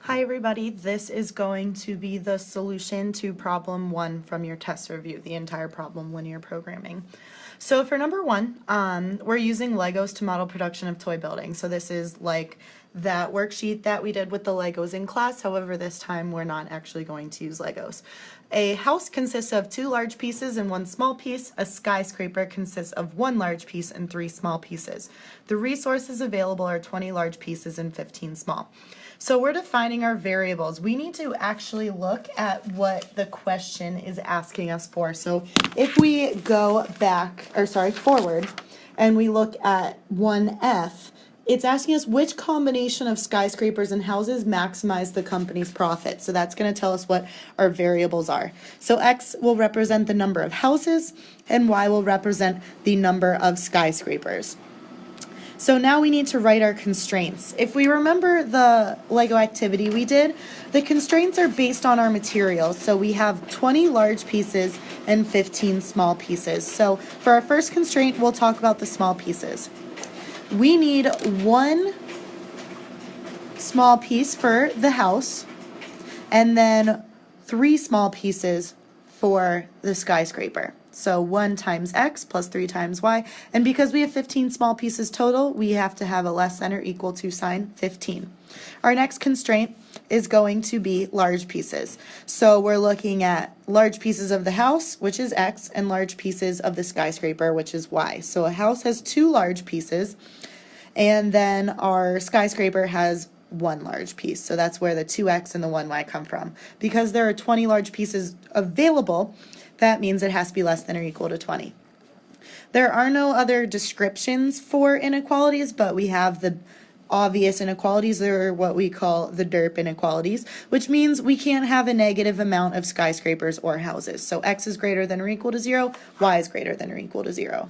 Hi everybody, this is going to be the solution to problem 1 from your test review, the entire problem linear programming. So for number 1, we're using Legos to model production of toy building. So this is like that worksheet that we did with the Legos in class, however this time we're not actually going to use Legos. A house consists of 2 large pieces and 1 small piece. A skyscraper consists of 1 large piece and 3 small pieces. The resources available are 20 large pieces and 15 small. So we're defining our variables. We need to actually look at what the question is asking us for. So if we go forward, and we look at 1F, it's asking us which combination of skyscrapers and houses maximize the company's profit. So that's going to tell us what our variables are. So X will represent the number of houses, and Y will represent the number of skyscrapers. So now we need to write our constraints. If we remember the Lego activity we did, the constraints are based on our materials. So we have 20 large pieces and 15 small pieces. So for our first constraint, we'll talk about the small pieces. We need 1 small piece for the house and then 3 small pieces for the skyscraper. So 1 times X plus 3 times Y. And because we have 15 small pieces total, we have to have a less than or equal to sign 15. Our next constraint is going to be large pieces. So we're looking at large pieces of the house, which is X, and large pieces of the skyscraper, which is Y. So a house has 2 large pieces, and then our skyscraper has 1 large piece. So that's where the 2X and the 1Y come from. Because there are 20 large pieces available, that means it has to be less than or equal to 20. There are no other descriptions for inequalities, but we have the obvious inequalities. They're what we call the derp inequalities, which means we can't have a negative amount of skyscrapers or houses. So X is greater than or equal to 0, Y is greater than or equal to 0.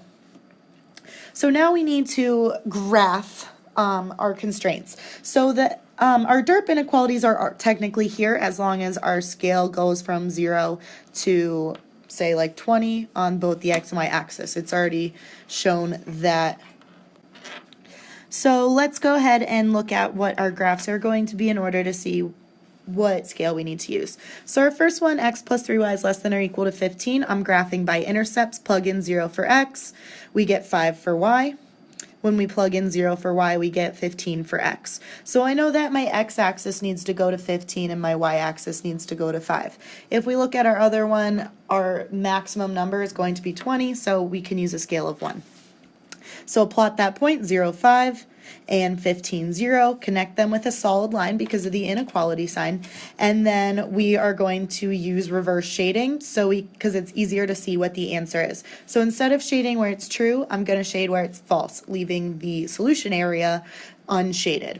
So now we need to graph our constraints. So that our derp inequalities are technically here as long as our scale goes from 0 to say like 20 on both the X and Y axis. It's already shown that. So let's go ahead and look at what our graphs are going to be in order to see what scale we need to use. So our first one, X plus 3Y is less than or equal to 15. I'm graphing by intercepts. Plug in 0 for X, we get 5 for Y. When we plug in 0 for Y, we get 15 for X. So I know that my X-axis needs to go to 15 and my Y-axis needs to go to 5. If we look at our other one, our maximum number is going to be 20, so we can use a scale of 1. So plot that point, 0, 5, and 15, 0. Connect them with a solid line because of the inequality sign. And then we are going to use reverse shading because it's easier to see what the answer is. So instead of shading where it's true, I'm going to shade where it's false, leaving the solution area unshaded.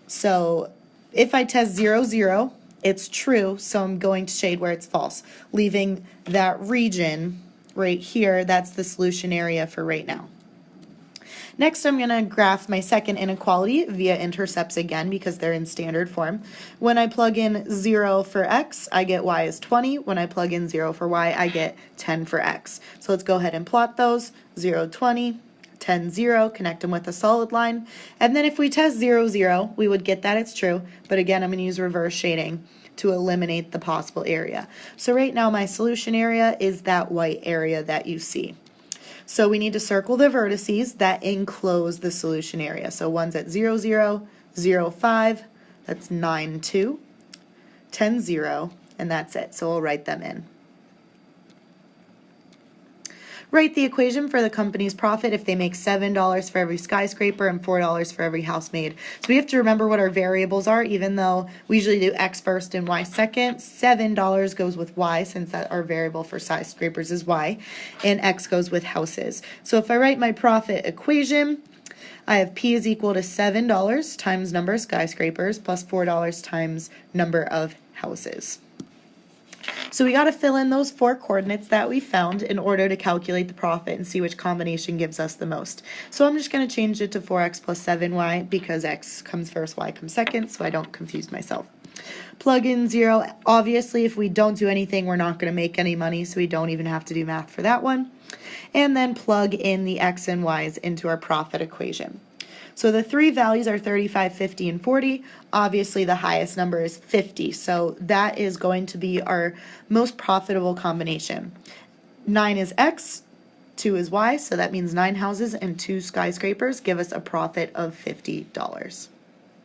So if I test 0, 0, it's true, so I'm going to shade where it's false, leaving that region right here. That's the solution area for right now. Next, I'm going to graph my second inequality via intercepts again because they're in standard form. When I plug in 0 for X, I get Y is 20. When I plug in 0 for Y, I get 10 for X. So let's go ahead and plot those. 0, 20, 10, 0, connect them with a solid line. And then if we test 0, 0, we would get that it's true. But again, I'm going to use reverse shading to eliminate the possible area. So right now, my solution area is that white area that you see. So we need to circle the vertices that enclose the solution area. So one's at 0, 0, 0, 5, that's 9, 2, 10, 0, and that's it. So we'll write them in. Write the equation for the company's profit if they make $7 for every skyscraper and $4 for every house made. So we have to remember what our variables are, even though we usually do X first and Y second. $7 goes with Y since that our variable for skyscrapers is Y, and X goes with houses. So if I write my profit equation, I have P is equal to $7 times number of skyscrapers plus $4 times number of houses. So we got to fill in those 4 coordinates that we found in order to calculate the profit and see which combination gives us the most. So I'm just going to change it to 4x plus 7y because x comes first, y comes second, so I don't confuse myself. Plug in 0. Obviously, if we don't do anything, we're not going to make any money, so we don't even have to do math for that one. And then plug in the x and y's into our profit equation. So the three values are 35, 50, and 40. Obviously, the highest number is 50. So that is going to be our most profitable combination. 9 is X, 2 is Y, so that means 9 houses and 2 skyscrapers give us a profit of $50.